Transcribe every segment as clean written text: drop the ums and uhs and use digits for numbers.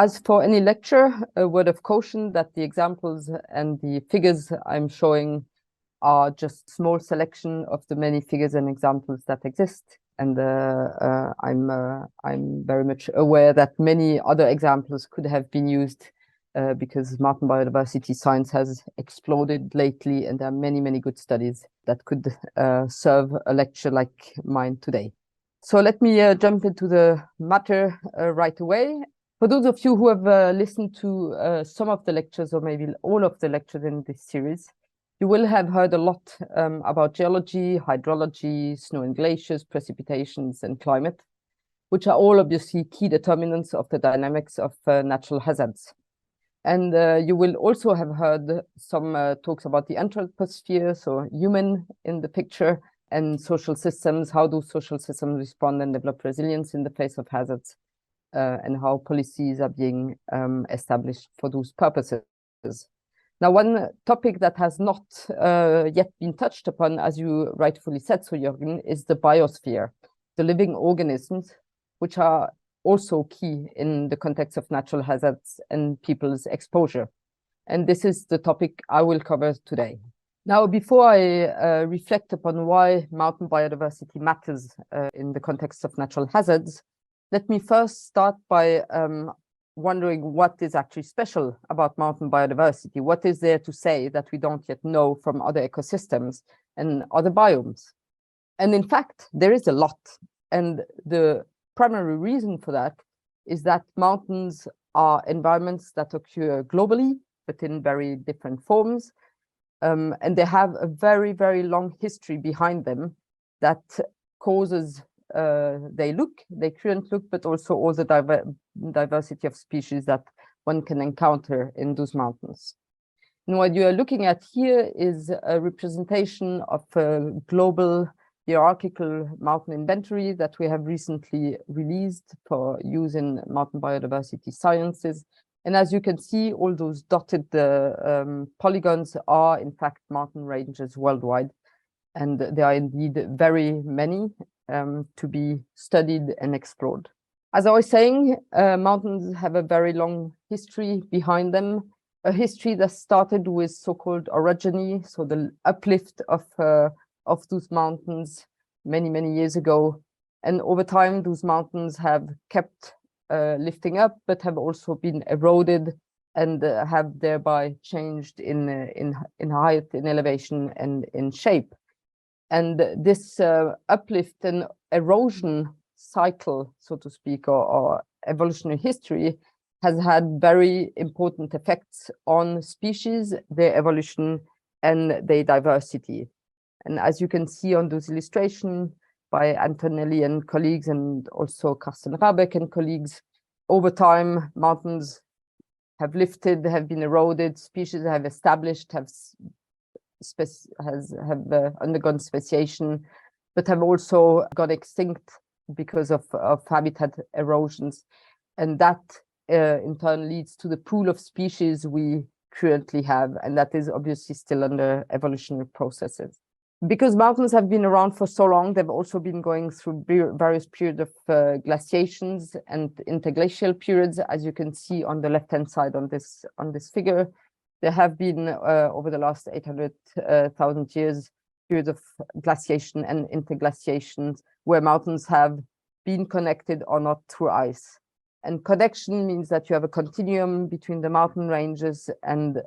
As for any lecture, a word of caution that the examples and the figures I'm showing are just small selection of the many figures and examples that exist. And I'm very much aware that many other examples could have been used because mountain biodiversity science has exploded lately, and there are many, many good studies that could serve a lecture like mine today. So let me jump into the matter right away. For those of you who have listened to some of the lectures, or maybe all of the lectures in this series, you will have heard a lot about geology, hydrology, snow and glaciers, precipitations, and climate, which are all obviously key determinants of the dynamics of natural hazards. And you will also have heard some talks about the anthroposphere, so human in the picture, and social systems. How do social systems respond and develop resilience in the face of hazards, and how policies are being established for those purposes. Now, one topic that has not yet been touched upon, as you rightfully said, so Jürgen, is the biosphere, the living organisms, which are also key in the context of natural hazards and people's exposure. And this is the topic I will cover today. Now, before I reflect upon why mountain biodiversity matters in the context of natural hazards, let me first start by wondering what is actually special about mountain biodiversity. What is there to say that we don't yet know from other ecosystems and other biomes? And in fact, there is a lot. And the primary reason for that is that mountains are environments that occur globally, but in very different forms. And they have a very, very long history behind them that causes their current look, but also all the diversity of species that one can encounter in those mountains. And what you are looking at here is a representation of a global hierarchical mountain inventory that we have recently released for use in mountain biodiversity sciences. And as you can see, all those dotted polygons are in fact mountain ranges worldwide. And there are indeed very many to be studied and explored. As I was saying, mountains have a very long history behind them, a history that started with so-called orogeny, so the uplift of those mountains many, many years ago. And over time, those mountains have kept lifting up, but have also been eroded and have thereby changed in height, in elevation, and in shape. And this uplift and erosion cycle, so to speak, or evolutionary history, has had very important effects on species, their evolution, and their diversity. And as you can see on those illustrations by Antonelli and colleagues, and also Carsten Rabeck and colleagues, over time, mountains have lifted, have been eroded, species have established, have undergone speciation, but have also got extinct because of habitat erosions. And that in turn leads to the pool of species we currently have, and that is obviously still under evolutionary processes. Because mountains have been around for so long, they've also been going through various periods of glaciations and interglacial periods, as you can see on the left-hand side on this figure. There have been, over the last 800,000 years, periods of glaciation and interglaciations where mountains have been connected or not through ice. And connection means that you have a continuum between the mountain ranges, and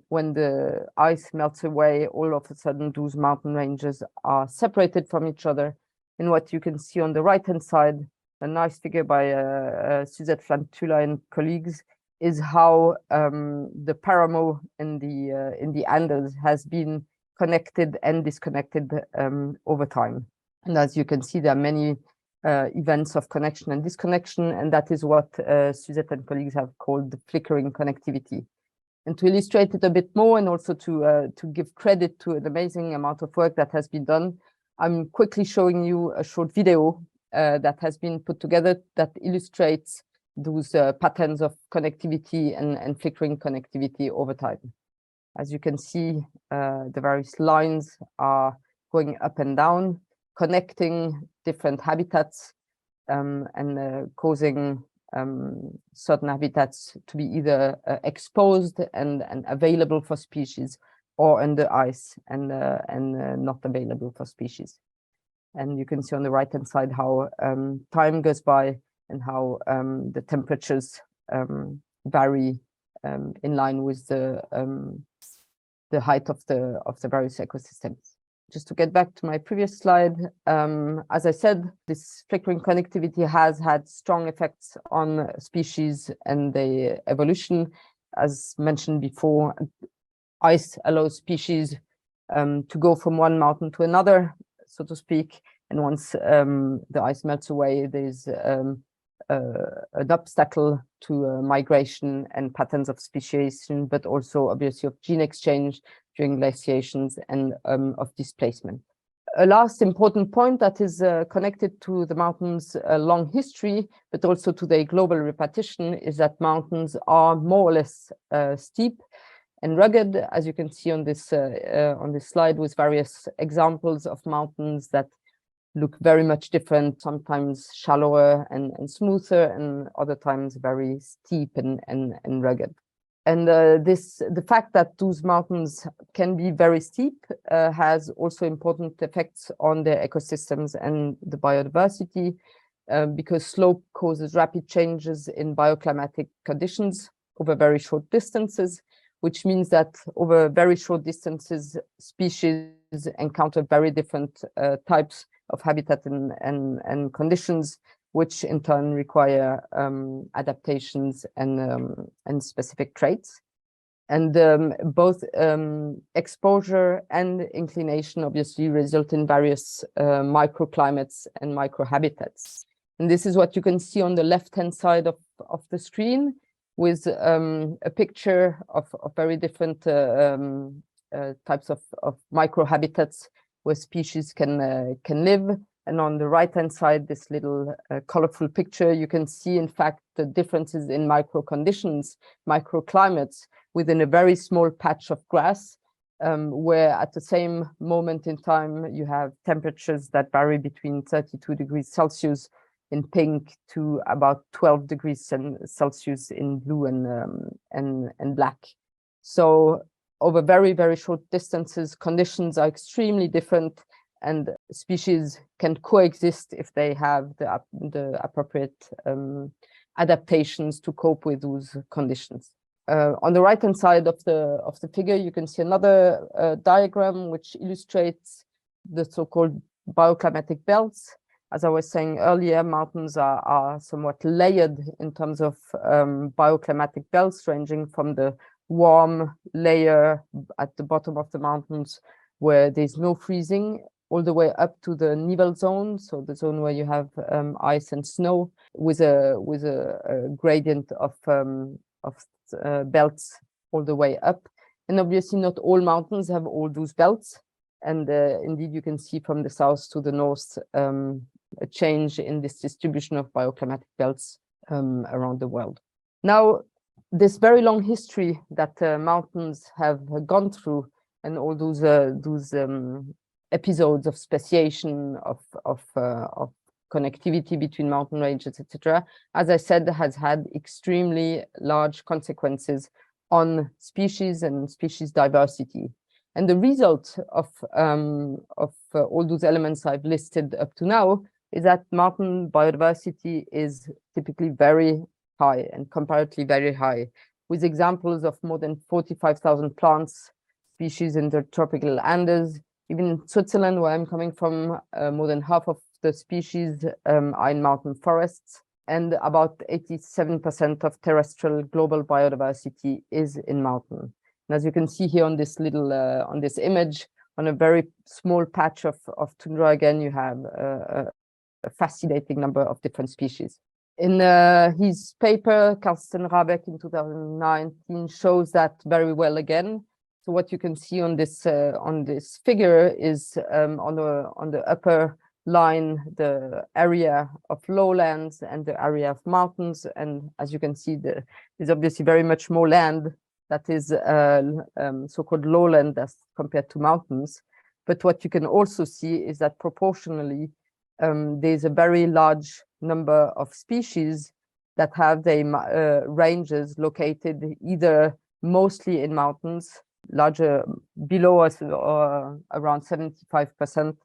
when the ice melts away, all of a sudden those mountain ranges are separated from each other. And what you can see on the right-hand side, a nice figure by Suzette Flantula and colleagues, is how the paramo in the Andes has been connected and disconnected over time. And as you can see, there are many events of connection and disconnection, and that is what Suzette and colleagues have called the flickering connectivity. And to illustrate it a bit more, and also to give credit to an amazing amount of work that has been done, I'm quickly showing you a short video that has been put together that illustrates those patterns of connectivity and flickering connectivity over time. As you can see, the various lines are going up and down, connecting different habitats and causing certain habitats to be either exposed and available for species, or under ice and not available for species. And you can see on the right-hand side how time goes by and how the temperatures vary in line with the height of the various ecosystems. Just to get back to my previous slide, as I said, this flickering connectivity has had strong effects on species and the evolution. As mentioned before, ice allows species to go from one mountain to another, so to speak. And once the ice melts away, there's an obstacle to migration and patterns of speciation, but also obviously of gene exchange during glaciations and of displacement. A last important point that is connected to the mountains' long history, but also to their global repetition, is that mountains are more or less steep and rugged, as you can see on this slide, with various examples of mountains that look very much different, sometimes shallower and smoother, and other times very steep and rugged. And the fact that those mountains can be very steep has also important effects on their ecosystems and the biodiversity, because slope causes rapid changes in bioclimatic conditions over very short distances, which means that over very short distances, species encounter very different types of habitat and conditions, which in turn require adaptations and specific traits. And both exposure and inclination obviously result in various microclimates and microhabitats. And this is what you can see on the left-hand side of the screen, with a picture of very different types of microhabitats where species can live. And on the right-hand side, this little colorful picture, you can see, in fact, the differences in micro-conditions, microclimates within a very small patch of grass, where at the same moment in time, you have temperatures that vary between 32 degrees Celsius in pink to about 12 degrees Celsius in blue and black. So over very, very short distances, conditions are extremely different, and species can coexist if they have the appropriate adaptations to cope with those conditions. On the right-hand side of the figure, you can see another diagram which illustrates the so-called bioclimatic belts. As I was saying earlier, mountains are somewhat layered in terms of bioclimatic belts, ranging from the warm layer at the bottom of the mountains where there's no freezing, all the way up to the nivel zone, so the zone where you have ice and snow, with a gradient of belts all the way up. And obviously not all mountains have all those belts, and indeed you can see from the south to the north a change in this distribution of bioclimatic belts around the world. Now, this very long history that mountains have gone through, and all those episodes of speciation, of connectivity between mountain ranges, etc., as I said, has had extremely large consequences on species and species diversity. And the result of all those elements I've listed up to now is that mountain biodiversity is typically very high, and comparatively very high, with examples of more than 45,000 plants species in the tropical Andes. Even in Switzerland, where I'm coming from, more than half of the species are in mountain forests, and about 87% of terrestrial global biodiversity is in mountain. And as you can see here on this little on this image, on a very small patch of tundra, again, you have a fascinating number of different species. In his paper, Carsten Rabeck in 2019 shows that very well again. So what you can see on this figure is on the upper line the area of lowlands and the area of mountains, and as you can see, there's obviously very much more land that is so-called lowland as compared to mountains. But what you can also see is that proportionally there's a very large number of species that have their ranges located either mostly in mountains, larger below us or around 75%,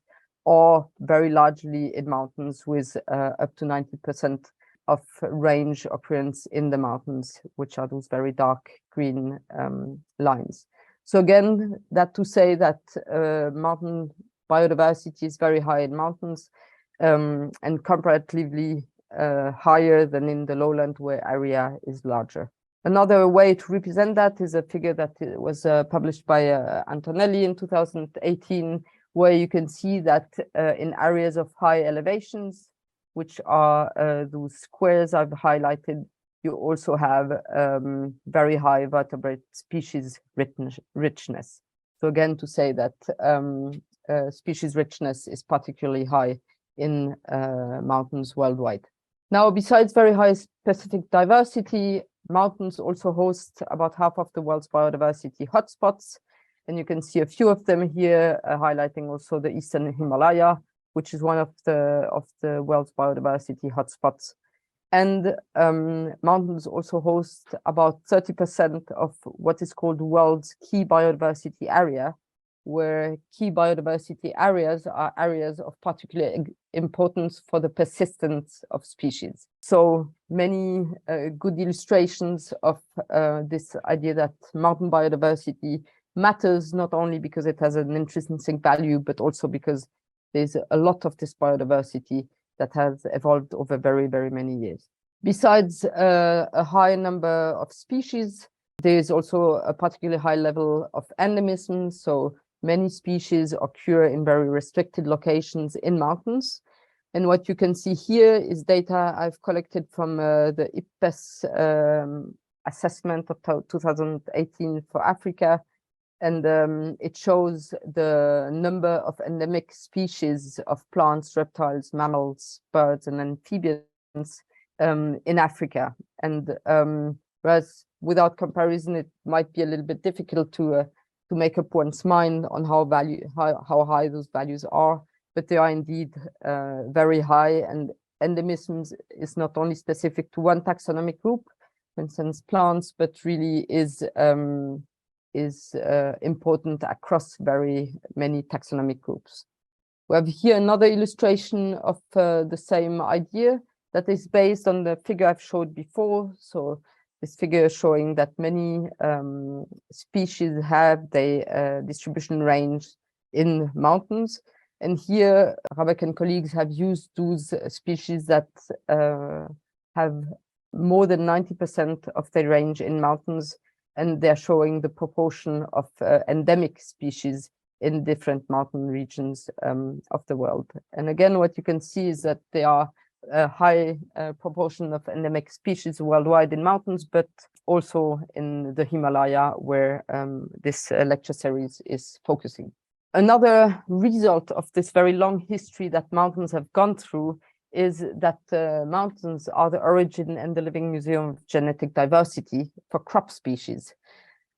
or very largely in mountains with up to 90% of range occurrence in the mountains, which are those very dark green lines. So again, that to say that mountain biodiversity is very high in mountains and comparatively higher than in the lowland where area is larger. Another way to represent that is a figure that was published by Antonelli in 2018, where you can see that in areas of high elevations, which are those squares I've highlighted, you also have very high vertebrate species richness. So again, to say that species richness is particularly high in mountains worldwide. Now, besides very high specific diversity, mountains also host about half of the world's biodiversity hotspots. And you can see a few of them here, highlighting also the Eastern Himalaya, which is one of the world's biodiversity hotspots. And mountains also host about 30% of what is called the world's key biodiversity area, where key biodiversity areas are areas of particular importance for the persistence of species. So many good illustrations of this idea that mountain biodiversity matters, not only because it has an intrinsic value, but also because there's a lot of this biodiversity that has evolved over very, very many years. Besides a high number of species, there is also a particularly high level of endemism. So many species occur in very restricted locations in mountains. And what you can see here is data I've collected from the IPBES assessment of 2018 for Africa. And it shows the number of endemic species of plants, reptiles, mammals, birds, and amphibians in Africa. And whereas without comparison, it might be a little bit difficult to make up one's mind on how high those values are, but they are indeed very high. And endemism is not only specific to one taxonomic group, for instance, plants, but really is important across very many taxonomic groups. We have here another illustration of the same idea that is based on the figure I've showed before. So this figure showing that many species have their distribution range in mountains. And here, Urbach and colleagues have used those species that have more than 90% of their range in mountains, and they're showing the proportion of endemic species in different mountain regions of the world. And again, what you can see is that there are a high proportion of endemic species worldwide in mountains, but also in the Himalaya, where this lecture series is focusing. Another result of this very long history that mountains have gone through is that mountains are the origin and the living museum of genetic diversity for crop species.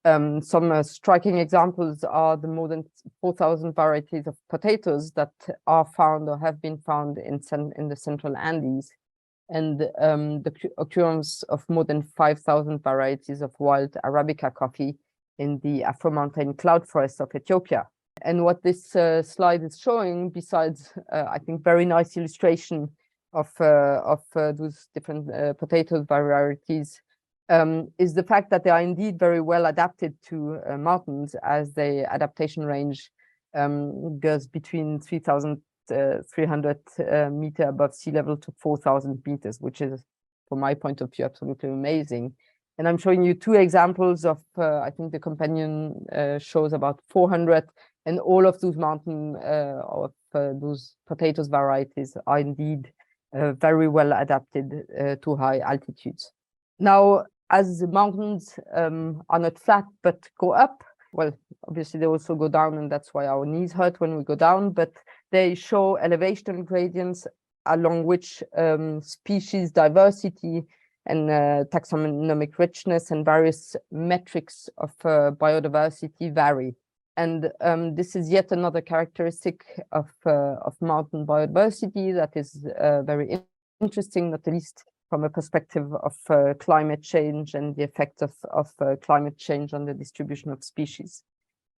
Some striking examples are the more than 4,000 varieties of potatoes that are found or have been found in the central Andes, and the occurrence of more than 5,000 varieties of wild Arabica coffee in the Afro-montane cloud forests of Ethiopia. And what this slide is showing, besides, I think, very nice illustration of those different potato varieties, is the fact that they are indeed very well adapted to mountains, as the adaptation range goes between 3,300 meters above sea level to 4,000 meters, which is, from my point of view, absolutely amazing. And I'm showing you two examples of, I think the companion shows about 400, and all of those mountain of those potatoes varieties are indeed very well adapted to high altitudes. Now, as the mountains are not flat but go up, well, obviously they also go down, and that's why our knees hurt when we go down, but they show elevation gradients along which species diversity and taxonomic richness and various metrics of biodiversity vary. And this is yet another characteristic of mountain biodiversity that is very interesting, not the least from a perspective of climate change and the effect of climate change on the distribution of species.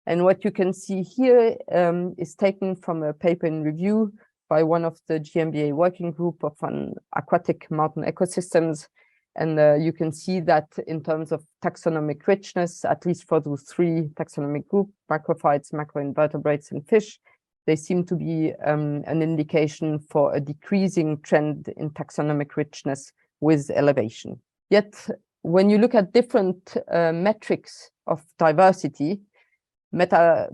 And what you can see here is taken from a paper in review by one of the GMBA working group of aquatic mountain ecosystems. And you can see that in terms of taxonomic richness, at least for those three taxonomic groups, macrophytes, macroinvertebrates, and fish, they seem to be an indication for a decreasing trend in taxonomic richness with elevation. Yet, when you look at different metrics of diversity, beta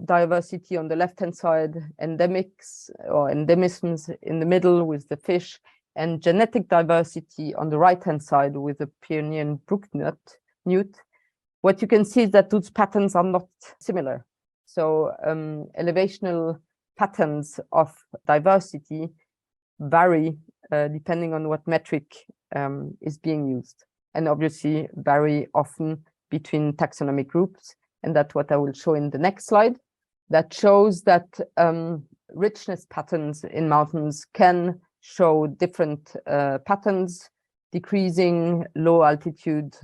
diversity on the left-hand side, endemics or endemisms in the middle with the fish, and genetic diversity on the right-hand side with the Pyrenean brook newt, what you can see is that those patterns are not similar. So elevational patterns of diversity vary depending on what metric is being used, and obviously vary often between taxonomic groups. And that's what I will show in the next slide. That shows that richness patterns in mountains can show different patterns, decreasing low altitude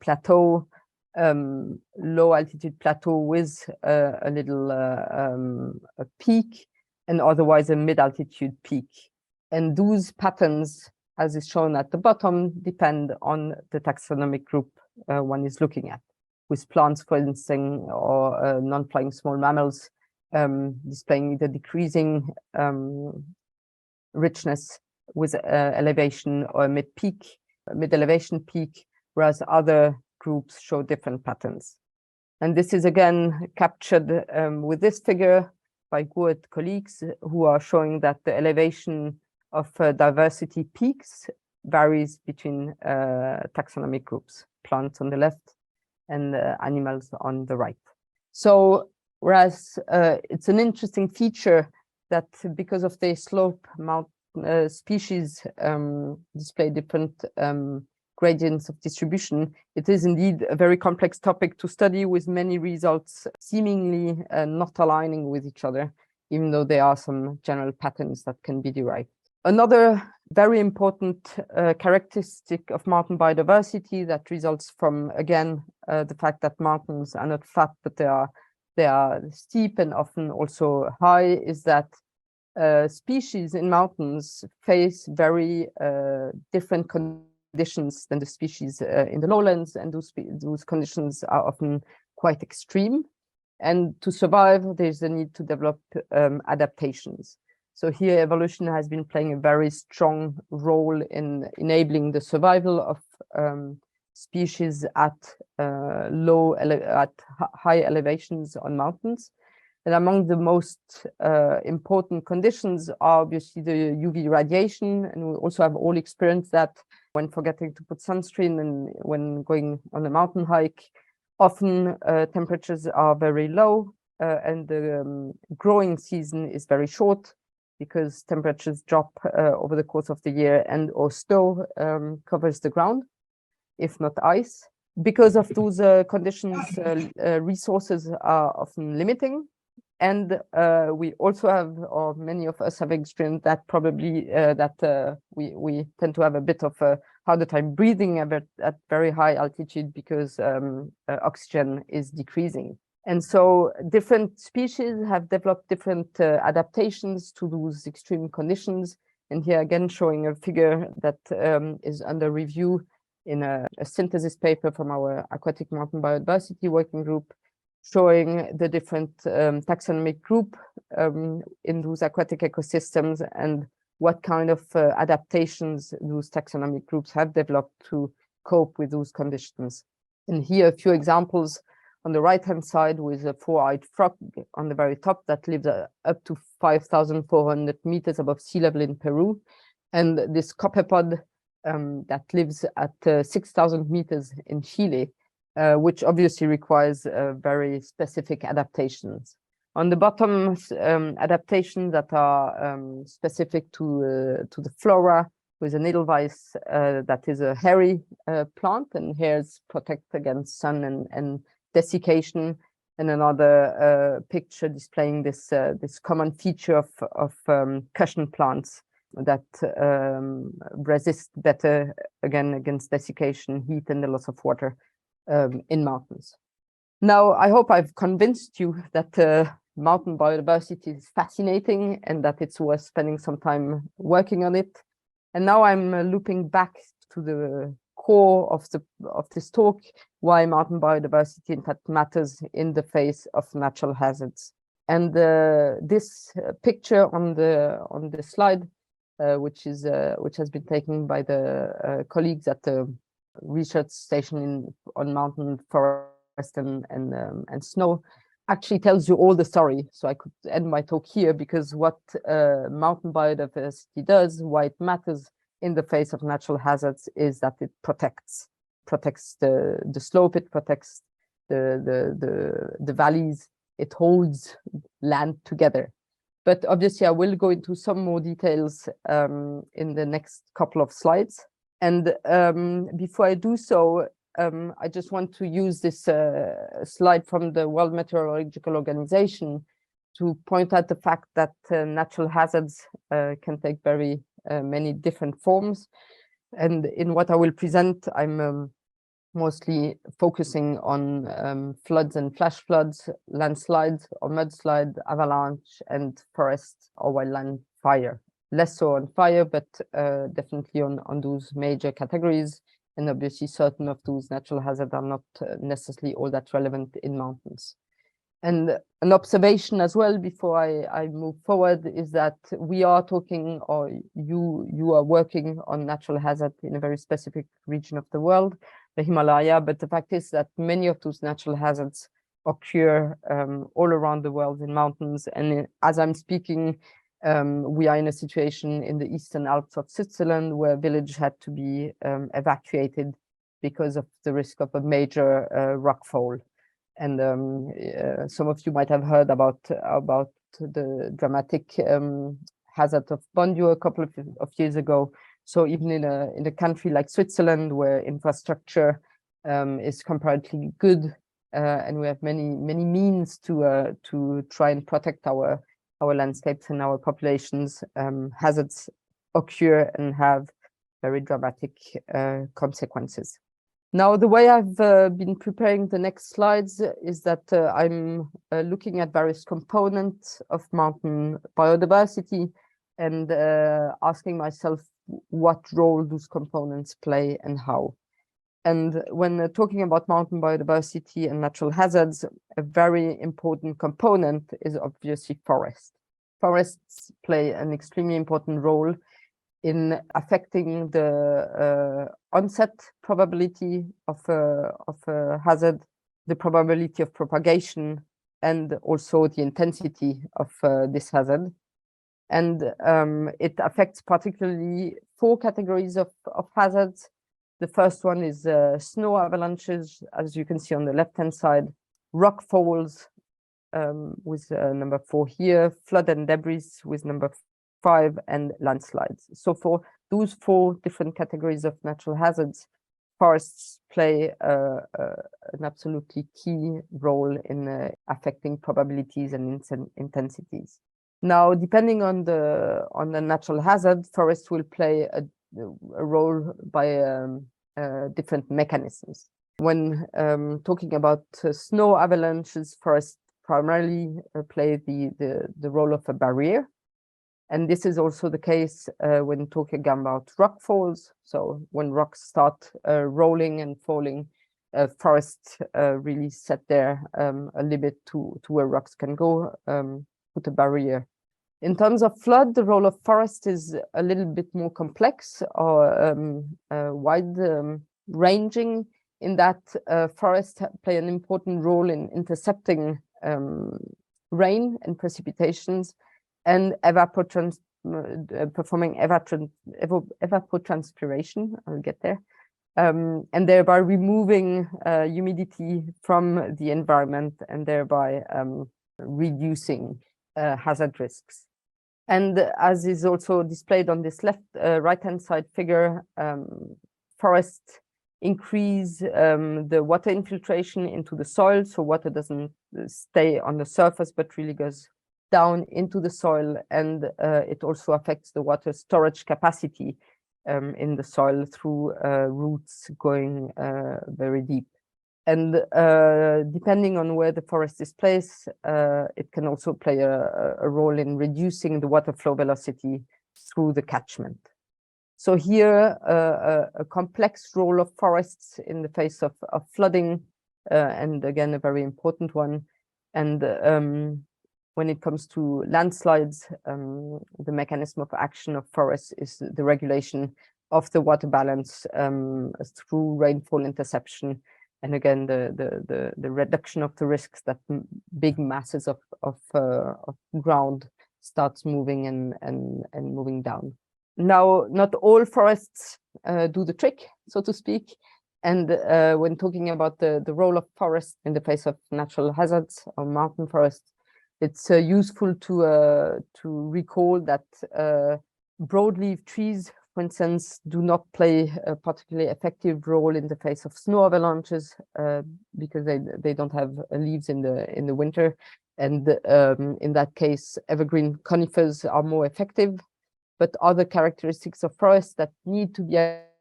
plateau, low altitude plateau with a little a peak, and otherwise a mid altitude peak. And those patterns, as is shown at the bottom, depend on the taxonomic group one is looking at, with plants, for instance, or non-flying small mammals displaying either decreasing richness with elevation or mid-elevation peak, whereas other groups show different patterns. And this is again captured with this figure by Guo and colleagues, who are showing that the elevation of diversity peaks varies between taxonomic groups, plants on the left and animals on the right. So whereas it's an interesting feature that because of the slope, species display different gradients of distribution, it is indeed a very complex topic to study, with many results seemingly not aligning with each other, even though there are some general patterns that can be derived. Another very important characteristic of mountain biodiversity that results from, again, the fact that mountains are not flat, but they are steep and often also high, is that species in mountains face very different conditions than the species in the lowlands, and those conditions are often quite extreme. And to survive, there's a need to develop adaptations. So here, evolution has been playing a very strong role in enabling the survival of species at high elevations on mountains. And among the most important conditions are obviously the UV radiation, and we also have all experienced that when forgetting to put sunscreen and when going on a mountain hike. Often temperatures are very low and the growing season is very short, because temperatures drop over the course of the year, and or snow covers the ground, if not ice. Because of those conditions, resources are often limiting. And we also have, or many of us have experienced that probably, that we tend to have a bit of a harder time breathing at very high altitude, because oxygen is decreasing. And so different species have developed different adaptations to those extreme conditions. And here again, showing a figure that is under review in a synthesis paper from our aquatic mountain biodiversity working group, showing the different taxonomic group in those aquatic ecosystems and what kind of adaptations those taxonomic groups have developed to cope with those conditions. And here a few examples. On the right-hand side, with a four-eyed frog on the very top that lives up to 5,400 meters above sea level in Peru, and this copepod that lives at 6,000 meters in Chile, which obviously requires very specific adaptations. On the bottom, adaptations that are specific to the flora, with an edelweiss that is a hairy plant, and hairs protect against sun and desiccation, and another picture displaying this common feature of cushion plants that resist better again against desiccation, heat, and the loss of water in mountains. Now, I hope I've convinced you that mountain biodiversity is fascinating and that it's worth spending some time working on it. And now I'm looping back to the core of this talk, why mountain biodiversity in fact matters in the face of natural hazards. And this picture on the slide, which has been taken by the colleagues at the research station on mountain forest and snow, actually tells you all the story. So I could end my talk here, because what mountain biodiversity does, why it matters in the face of natural hazards, is that it protects the slope, it protects the valleys, it holds land together. But obviously I will go into some more details in the next couple of slides. And before I do so, I just want to use this slide from the World Meteorological Organization to point out the fact that natural hazards can take very many different forms. And in what I will present, I'm mostly focusing on floods and flash floods, landslides or mudslide, avalanche, and forest or wildland fire. Less so on fire, but definitely on those major categories. And obviously certain of those natural hazards are not necessarily all that relevant in mountains. And an observation as well before I move forward is that we are talking, or you are working on natural hazard in a very specific region of the world, the Himalaya, but the fact is that many of those natural hazards occur all around the world in mountains. And as I'm speaking, we are in a situation in the Eastern Alps of Switzerland where a village had to be evacuated because of the risk of a major rockfall. And some of you might have heard about the dramatic hazard of Bondio a couple of years ago. So even in a country like Switzerland, where infrastructure is comparatively good, and we have many means to try and protect our landscapes and our populations, hazards occur and have very dramatic consequences. Now, the way I've been preparing the next slides is that I'm looking at various components of mountain biodiversity and asking myself what role those components play and how. And when talking about mountain biodiversity and natural hazards, a very important component is obviously forest. Forests play an extremely important role in affecting the onset probability of a hazard, the probability of propagation, and also the intensity of this hazard. And it affects particularly 4 categories of hazards. The first one is snow avalanches, as you can see on the left-hand side, rock falls with number 4 here, flood and debris with number 5, and landslides. So for those 4 different categories of natural hazards, forests play an absolutely key role in affecting probabilities and intensities. Now, depending on the natural hazard, forests will play a role by different mechanisms. When talking about snow avalanches, forests primarily play the role of a barrier. And this is also the case when talking about rock falls. So when rocks start rolling and falling, forests really set there a limit to where rocks can go, put a barrier. In terms of flood, the role of forest is a little bit more complex or wide-ranging in that forests play an important role in intercepting rain and precipitations and performing evapotranspiration. I'll get there. And thereby removing humidity from the environment and thereby reducing hazard risks. And as is also displayed on this right-hand side figure, forests increase the water infiltration into the soil, so water doesn't stay on the surface but really goes down into the soil, and it also affects the water storage capacity in the soil through roots going very deep. And depending on where the forest is placed, it can also play a role in reducing the water flow velocity through the catchment. So here, a complex role of forests in the face of flooding, and again, a very important one. And when it comes to landslides, the mechanism of action of forests is the regulation of the water balance through rainfall interception, and again the reduction of the risks that big masses of ground starts moving and moving down. Now, not all forests do the trick, so to speak. And when talking about the role of forests in the face of natural hazards or mountain forests, it's useful to recall that broadleaf trees, for instance, do not play a particularly effective role in the face of snow avalanches because they don't have leaves in the winter. And in that case, evergreen conifers are more effective. But other characteristics of forests that need to be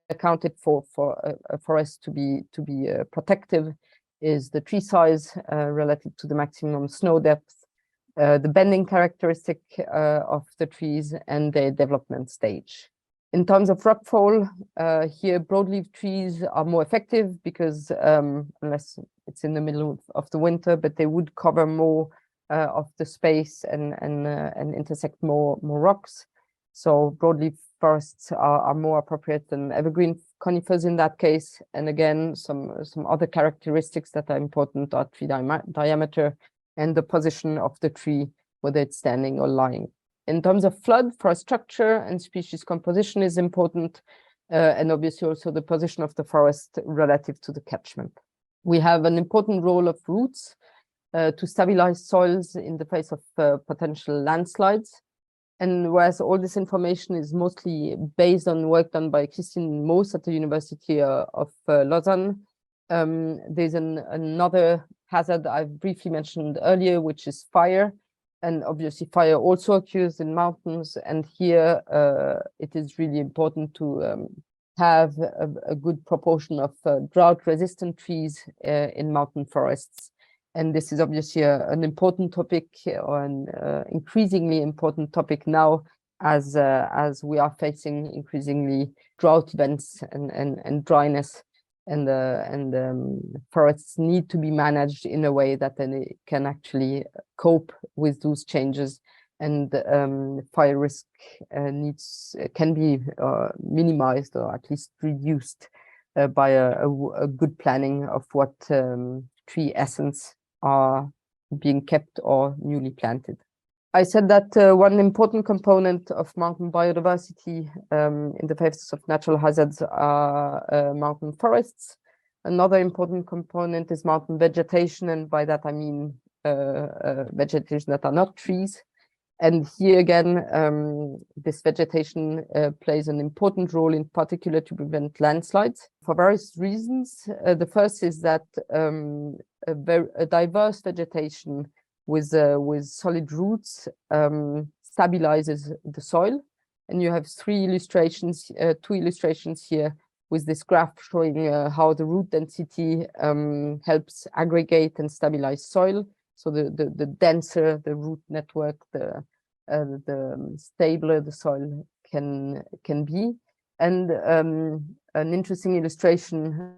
accounted for a forest to be protective is the tree size relative to the maximum snow depth, the bending characteristic of the trees, and their development stage. In terms of rockfall, here broadleaf trees are more effective because unless it's in the middle of the winter, but they would cover more of the space and intersect more rocks. So broadleaf forests are more appropriate than evergreen conifers in that case. And again, some other characteristics that are important are tree diameter and the position of the tree, whether it's standing or lying. In terms of flood, forest structure and species composition is important, and obviously also the position of the forest relative to the catchment. We have an important role of roots to stabilize soils in the face of potential landslides. And whereas all this information is mostly based on work done by Christine Moos at the University of Lausanne, there's another hazard I've briefly mentioned earlier, which is fire. And obviously fire also occurs in mountains. And here it is really important to have a good proportion of drought-resistant trees in mountain forests. And this is obviously an important topic, or an increasingly important topic now, as we are facing increasingly drought events and dryness, and forests need to be managed in a way that they can actually cope with those changes, and fire risk can be minimized or at least reduced by a good planning of what tree essence are being kept or newly planted. I said that one important component of mountain biodiversity in the face of natural hazards are mountain forests. Another important component is mountain vegetation, and by that I mean vegetation that are not trees. And here again, this vegetation plays an important role, in particular to prevent landslides for various reasons. The first is that a diverse vegetation with solid roots stabilizes the soil. And you have two illustrations here with this graph showing how the root density helps aggregate and stabilize soil. So the denser the root network, the stabler the soil can be. And an interesting illustration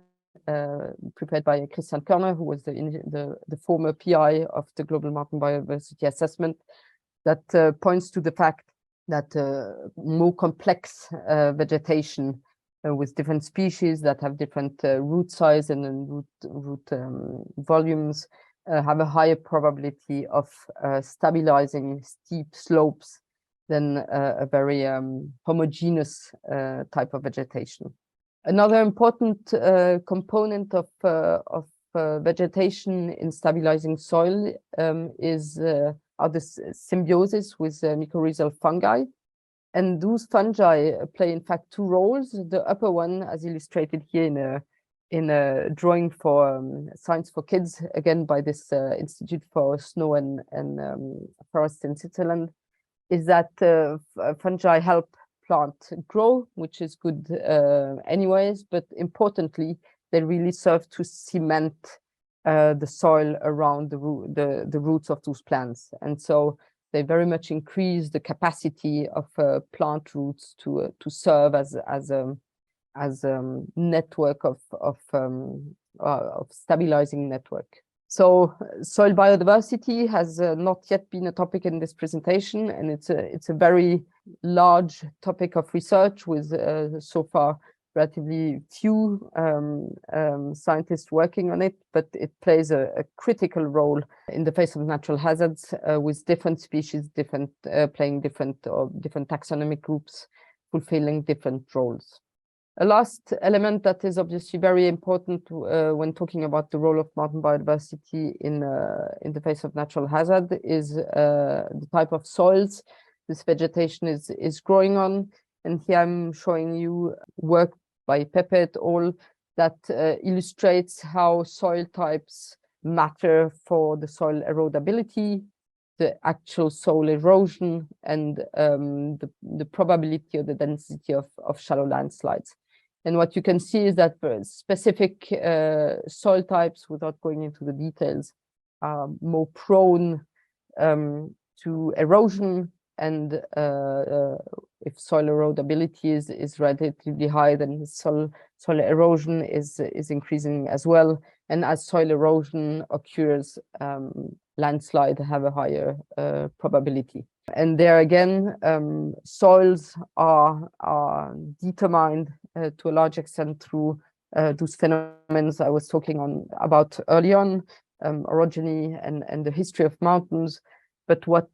prepared by Christian Körner, who was the former PI of the Global Mountain Biodiversity Assessment, that points to the fact that more complex vegetation with different species that have different root size and root volumes have a higher probability of stabilizing steep slopes than a very homogeneous type of vegetation. Another important component of vegetation in stabilizing soil are the symbiosis with mycorrhizal fungi. And those fungi play, in fact, two roles. The upper one, as illustrated here in a drawing for Science for Kids, again by this Institute for Snow and Forests in Switzerland, is that fungi help plant grow, which is good anyways, but importantly, they really serve to cement the soil around the roots of those plants. And so they very much increase the capacity of plant roots to serve as a network of stabilizing network. So soil biodiversity has not yet been a topic in this presentation, and it's a very large topic of research with so far relatively few scientists working on it, but it plays a critical role in the face of natural hazards, with different species, playing different taxonomic groups, fulfilling different roles. A last element that is obviously very important when talking about the role of mountain biodiversity in the face of natural hazard is the type of soils this vegetation is growing on. And here I'm showing you work by Pepe et al. That illustrates how soil types matter for the soil erodibility, the actual soil erosion, and the probability or the density of shallow landslides. And what you can see is that specific soil types, without going into the details, are more prone to erosion. And if soil erodibility is relatively high, then soil erosion is increasing as well. And as soil erosion occurs, landslide have a higher probability. And there again, soils are determined to a large extent through those phenomena I was talking about early on, orogeny and the history of mountains. But what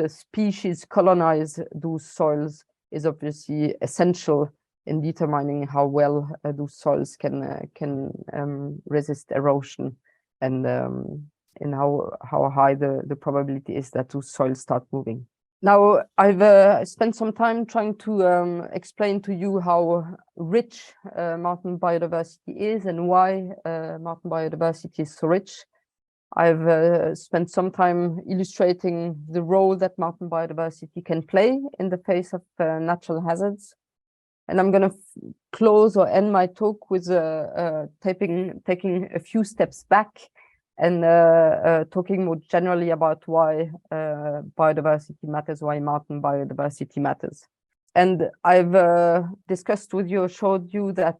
species colonize those soils is obviously essential in determining how well those soils can resist erosion, and how high the probability is that those soils start moving. Now, I've spent some time trying to explain to you how rich mountain biodiversity is and why mountain biodiversity is so rich. I've spent some time illustrating the role that mountain biodiversity can play in the face of natural hazards. And I'm going to close or end my talk with taking a few steps back and talking more generally about why biodiversity matters, why mountain biodiversity matters. And I've discussed with you, showed you that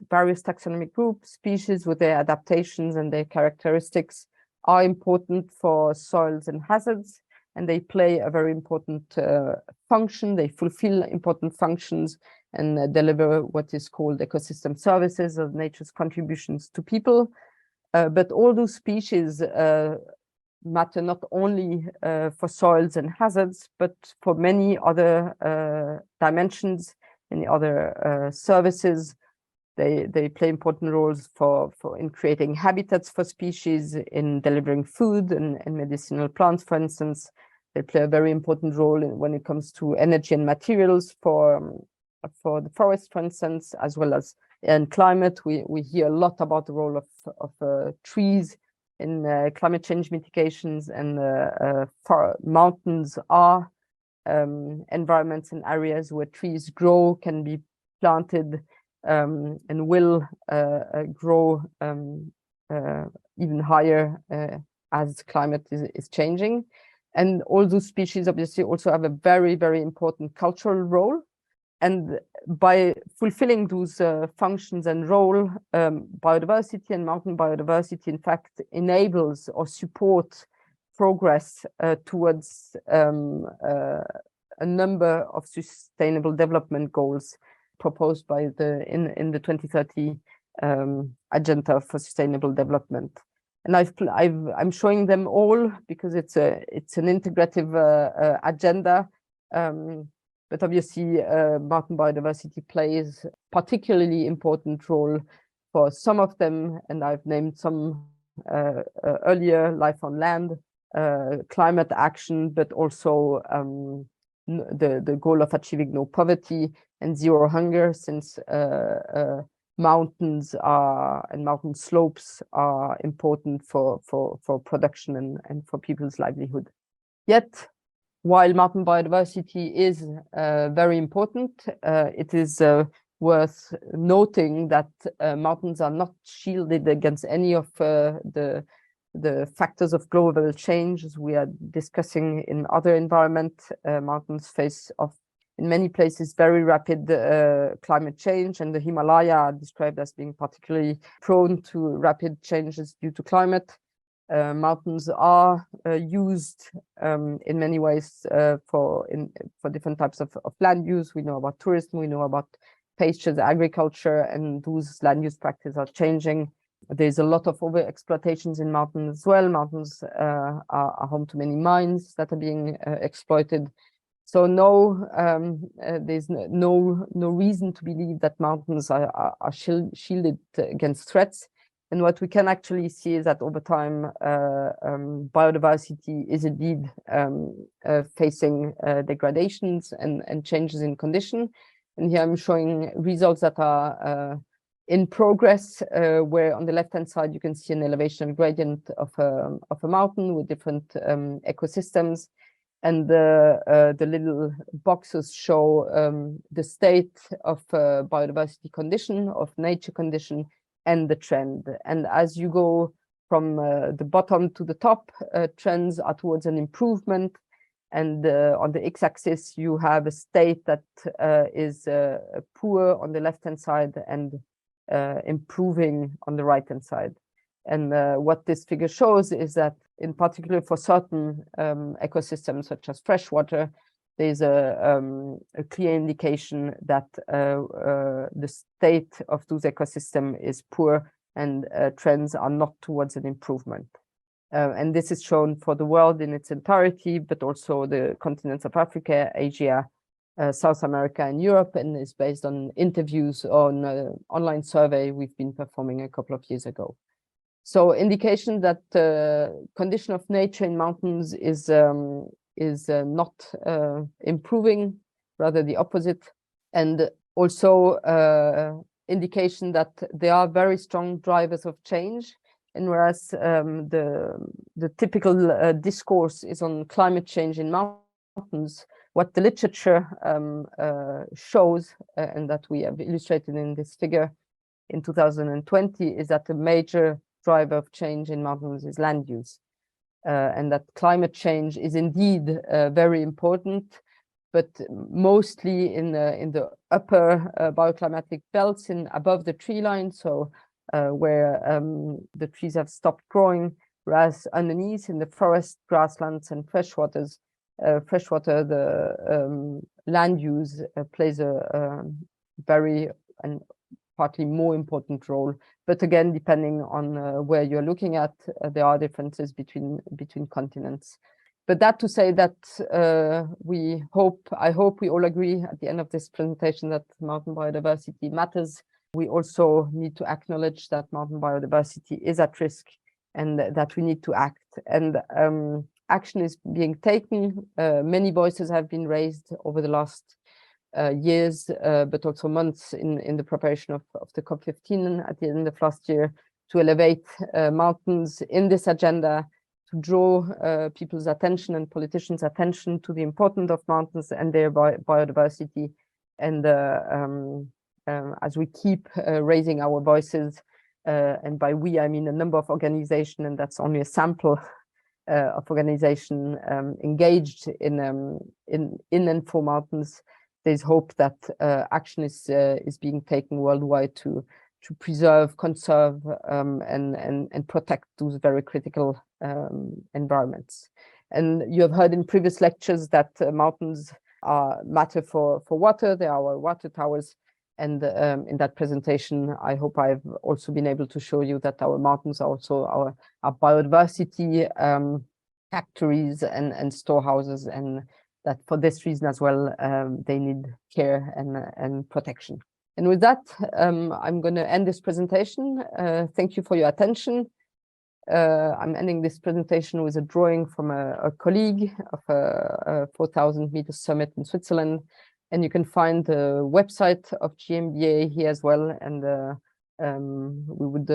various taxonomic groups, species with their adaptations and their characteristics are important for soils and hazards, and they play a very important function. They fulfill important functions and deliver what is called ecosystem services, or nature's contributions to people. But all those species matter not only for soils and hazards, but for many other dimensions, many other services. They play important roles in creating habitats for species, in delivering food and medicinal plants, for instance. They play a very important role when it comes to energy and materials for the forest, for instance, as well as in climate. We hear a lot about the role of trees in climate change mitigations, and mountains are environments and areas where trees grow, can be planted, and will grow even higher as climate is changing. And all those species obviously also have a very, very important cultural role. And by fulfilling those functions and role, biodiversity and mountain biodiversity, in fact, enables or supports progress towards a number of sustainable development goals proposed by in the 2030 Agenda for Sustainable Development. And I'm showing them all because it's an integrative agenda. But obviously, mountain biodiversity plays particularly important role for some of them, and I've named some earlier: life on land, climate action, but also the goal of achieving no poverty and zero hunger, since mountains and mountain slopes are important for production and for people's livelihood. Yet, while mountain biodiversity is very important, it is worth noting that mountains are not shielded against any of the factors of global change as we are discussing in other environment. Mountains face off in many places very rapid climate change, and the Himalaya are described as being particularly prone to rapid changes due to climate. Mountains are used in many ways for different types of land use. We know about tourism, we know about pastures, agriculture, and those land use practices are changing. There's a lot of overexploitations in mountains as well. Mountains are home to many mines that are being exploited. So there's no reason to believe that mountains are shielded against threats. And what we can actually see is that over time, biodiversity is indeed facing degradations and changes in condition. And here I'm showing results that are in progress, where on the left-hand side, you can see an elevation gradient of a mountain with different ecosystems. And the little boxes show the state of biodiversity condition, of nature condition, and the trend. And as you go from the bottom to the top, trends are towards an improvement. And on the x-axis, you have a state that is poor on the left-hand side and improving on the right-hand side. And what this figure shows is that, in particular for certain ecosystems, such as freshwater, there's a clear indication that the state of those ecosystems is poor and trends are not towards an improvement. And this is shown for the world in its entirety, but also the continents of Africa, Asia, South America, and Europe, and is based on interviews on an online survey we've been performing a couple of years ago. So indication that the condition of nature in mountains is not improving, rather the opposite, and also indication that there are very strong drivers of change. And whereas the typical discourse is on climate change in mountains, what the literature shows, and that we have illustrated in this figure in 2020, is that the major driver of change in mountains is land use. And that climate change is indeed very important, but mostly in the upper bioclimatic belts above the tree line, so where the trees have stopped growing, whereas underneath in the forest, grasslands, and freshwater, the land use plays a very and partly more important role. But again, depending on where you're looking at, there are differences between continents. But that to say that I hope we all agree at the end of this presentation that mountain biodiversity matters. We also need to acknowledge that mountain biodiversity is at risk and that we need to act. And action is being taken. Many voices have been raised over the last years, but also months in the preparation of the COP15 at the end of last year, to elevate mountains in this agenda, to draw people's attention and politicians' attention to the importance of mountains and their biodiversity. And as we keep raising our voices, and by we, I mean a number of organizations, and that's only a sample of organizations engaged in and for mountains, there's hope that action is being taken worldwide to preserve, conserve, and protect those very critical environments. And you have heard in previous lectures that mountains matter for water. They are our water towers. And in that presentation, I hope I've also been able to show you that our mountains are also our biodiversity factories and storehouses, and that for this reason as well, they need care and protection. And with that, I'm going to end this presentation. Thank you for your attention. I'm ending this presentation with a drawing from a colleague of a 4,000 meter summit in Switzerland. And you can find the website of GMBA here as well, and We would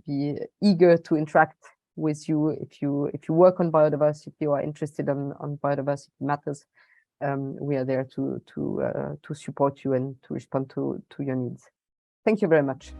be eager to interact with you if you work on biodiversity or are interested on biodiversity matters. We are there to support you and to respond to your needs. Thank you very much.